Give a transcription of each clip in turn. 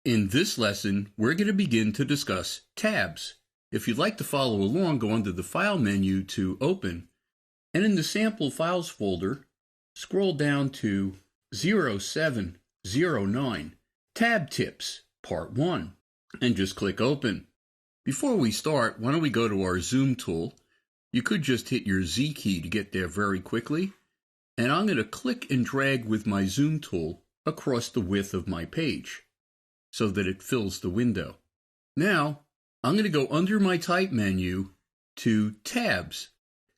In this lesson, we're going to begin to discuss tabs. If you'd like to follow along, go under the File menu to Open, and in the Sample Files folder, scroll down to 0709, Tab Tips, Part 1, and just click Open. Before we start, why don't we go to our Zoom tool. You could just hit your Z key to get there very quickly, and I'm going to click and drag with my Zoom tool across the width of my page, so that it fills the window. Now, I'm going to go under my Type menu to Tabs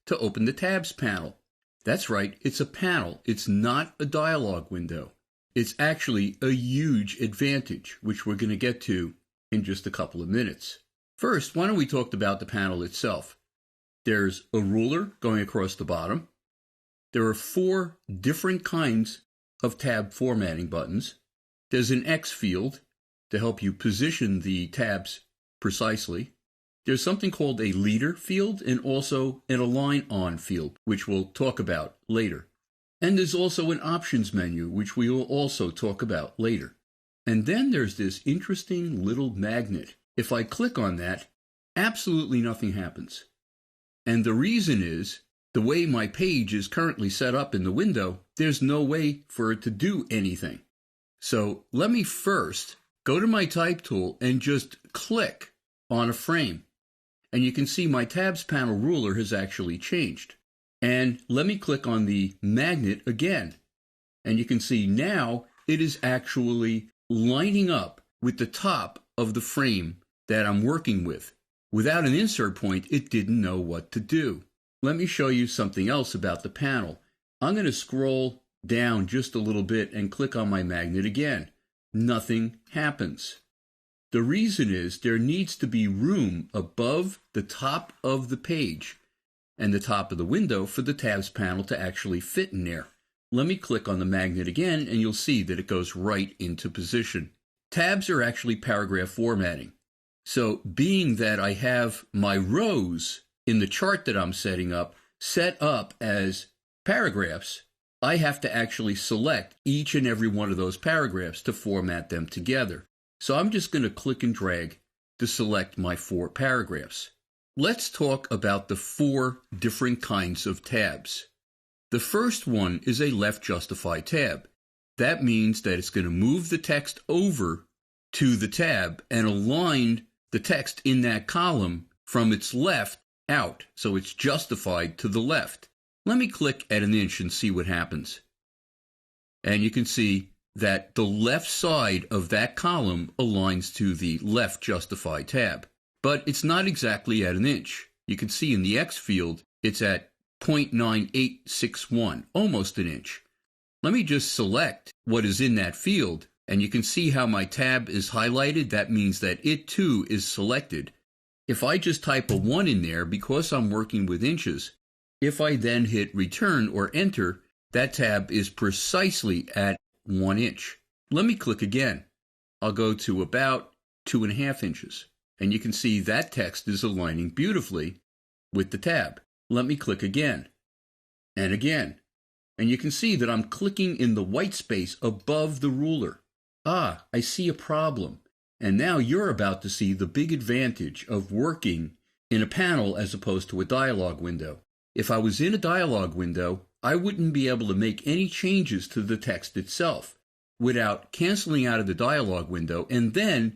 to open the Tabs panel. That's right, it's a panel. It's not a dialog window. It's actually a huge advantage, which we're going to get to in just a couple of minutes. First, why don't we talk about the panel itself? There's a ruler going across the bottom. There are 4 different kinds of tab formatting buttons. There's an X field to help you position the tabs precisely. There's something called a leader field and also an align on field, which we'll talk about later. And there's also an options menu, which we will also talk about later. And then there's this interesting little magnet. If I click on that, absolutely nothing happens. And the reason is, the way my page is currently set up in the window, there's no way for it to do anything. So let me first go to my Type tool and just click on a frame. And you can see my Tabs panel ruler has actually changed. And let me click on the magnet again. And you can see now it is actually lining up with the top of the frame that I'm working with. Without an insert point, it didn't know what to do. Let me show you something else about the panel. I'm going to scroll down just a little bit and click on my magnet again. Nothing happens. The reason is there needs to be room above the top of the page and the top of the window for the Tabs panel to actually fit in there. Let me click on the magnet again and you'll see that it goes right into position. Tabs are actually paragraph formatting. So being that I have my rows in the chart that I'm setting up set up as paragraphs, I have to actually select each and every one of those paragraphs to format them together. So I'm just going to click and drag to select my 4 paragraphs. Let's talk about the 4 different kinds of tabs. The first one is a left justify tab. That means that it's going to move the text over to the tab and align the text in that column from its left out, so it's justified to the left. Let me click at an inch and see what happens. And you can see that the left side of that column aligns to the left justify tab. But it's not exactly at an inch. You can see in the X field, it's at 0.9861, almost an inch. Let me just select what is in that field, and you can see how my tab is highlighted. That means that it too is selected. If I just type a 1 in there, because I'm working with inches, if I then hit return or enter, that tab is precisely at 1 inch. Let me click again. I'll go to about 2.5 inches. And you can see that text is aligning beautifully with the tab. Let me click again. And again. And you can see that I'm clicking in the white space above the ruler. Ah, I see a problem. And now you're about to see the big advantage of working in a panel as opposed to a dialog window. If I was in a dialog window, I wouldn't be able to make any changes to the text itself without canceling out of the dialog window and then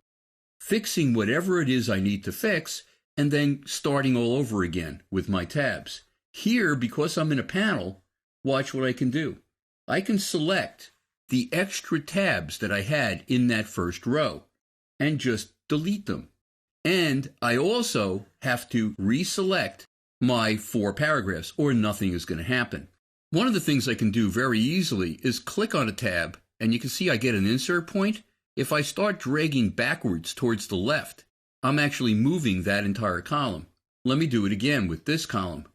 fixing whatever it is I need to fix and then starting all over again with my tabs. Here, because I'm in a panel, watch what I can do. I can select the extra tabs that I had in that first row and just delete them. And I also have to reselect my 4 paragraphs or nothing is going to happen. One of the things I can do very easily is click on a tab and you can see I get an insert point. If I start dragging backwards towards the left, I'm actually moving that entire column. Let me do it again with this column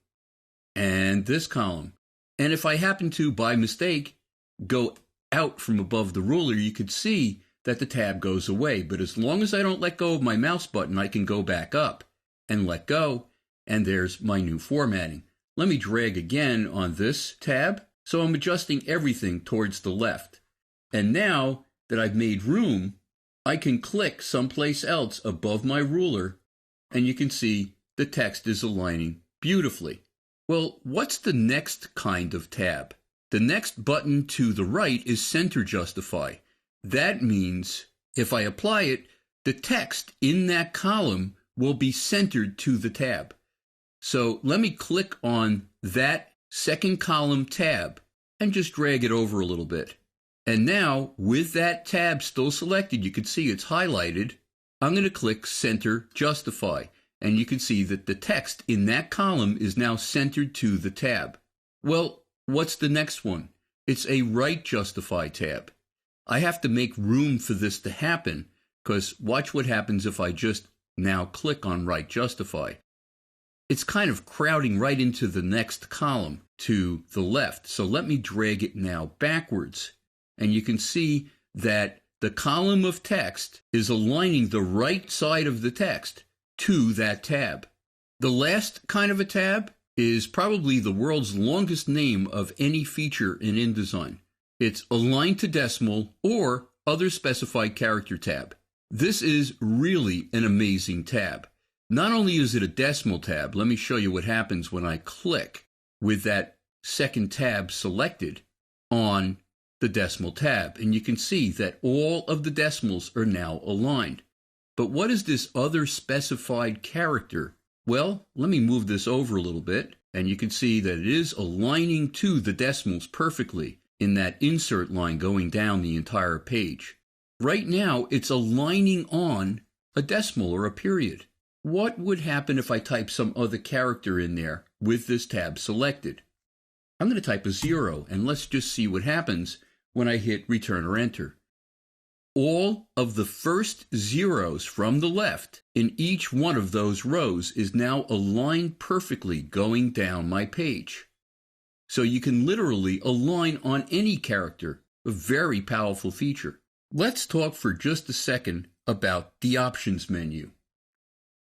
and this column. And if I happen to, by mistake, go out from above the ruler, you could see that the tab goes away. But as long as I don't let go of my mouse button, I can go back up and let go, and there's my new formatting. Let me drag again on this tab, so I'm adjusting everything towards the left. And now that I've made room I can click someplace else above my ruler, and you can see the text is aligning beautifully. Well, what's the next kind of tab? The next button to the right is Center Justify. That means if I apply it, the text in that column will be centered to the tab. So let me click on that second column tab and just drag it over a little bit. And now, with that tab still selected, you can see it's highlighted. I'm going to click Center Justify, and you can see that the text in that column is now centered to the tab. Well, what's the next one? It's a Right Justify tab. I have to make room for this to happen, because watch what happens if I just now click on Right Justify. It's kind of crowding right into the next column to the left. So let me drag it now backwards. And you can see that the column of text is aligning the right side of the text to that tab. The last kind of a tab is probably the world's longest name of any feature in InDesign. It's Align to Decimal or Other Specified Character tab. This is really an amazing tab. Not only is it a decimal tab, let me show you what happens when I click with that second tab selected on the decimal tab. And you can see that all of the decimals are now aligned. But what is this other specified character? Well, let me move this over a little bit, and you can see that it is aligning to the decimals perfectly in that insert line going down the entire page. Right now, it's aligning on a decimal or a period. What would happen if I type some other character in there with this tab selected? I'm going to type a 0, and let's just see what happens when I hit Return or Enter. All of the first zeros from the left in each one of those rows is now aligned perfectly going down my page. So you can literally align on any character, a very powerful feature. Let's talk for just a second about the Options menu.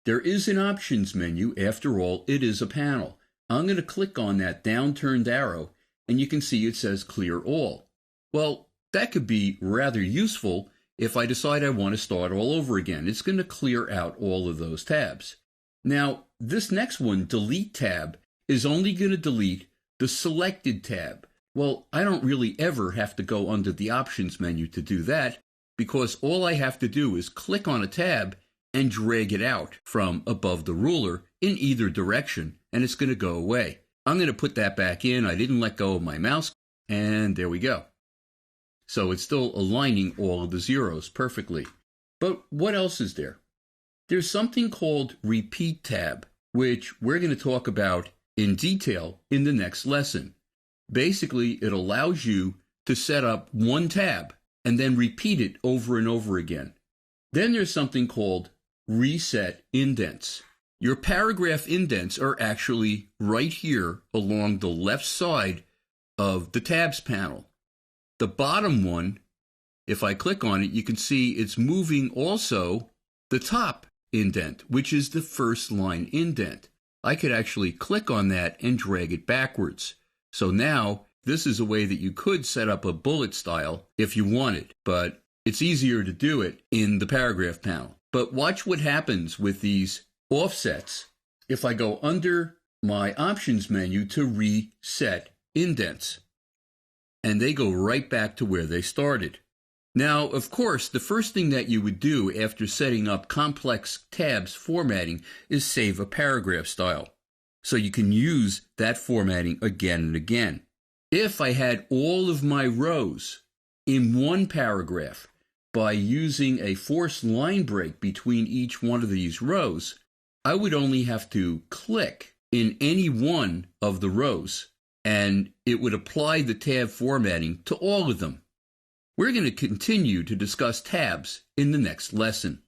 There is an Options menu. After all, it is a panel. I'm going to click on that down-turned arrow, and you can see it says Clear All. Well, that could be rather useful if I decide I want to start all over again. It's going to clear out all of those tabs. Now, this next one, Delete tab, is only going to delete the selected tab. Well, I don't really ever have to go under the Options menu to do that, because all I have to do is click on a tab and drag it out from above the ruler in either direction, and it's going to go away. I'm going to put that back in. I didn't let go of my mouse, and there we go. So it's still aligning all of the zeros perfectly. But what else is there? There's something called Repeat tab, which we're going to talk about in detail in the next lesson. Basically, it allows you to set up one tab and then repeat it over and over again. Then there's something called Reset indents. Your paragraph indents are actually right here along the left side of the tabs panel. The bottom one, if I click on it, you can see it's moving also the top indent, which is the first line indent. I could actually click on that and drag it backwards. So now this is a way that you could set up a bullet style if you wanted, but it's easier to do it in the paragraph panel. But watch what happens with these offsets if I go under my Options menu to reset indents. And they go right back to where they started. Now, of course, the first thing that you would do after setting up complex tabs formatting is save a paragraph style, so you can use that formatting again and again. If I had all of my rows in one paragraph by using a forced line break between each one of these rows, I would only have to click in any one of the rows, and it would apply the tab formatting to all of them. We're going to continue to discuss tabs in the next lesson.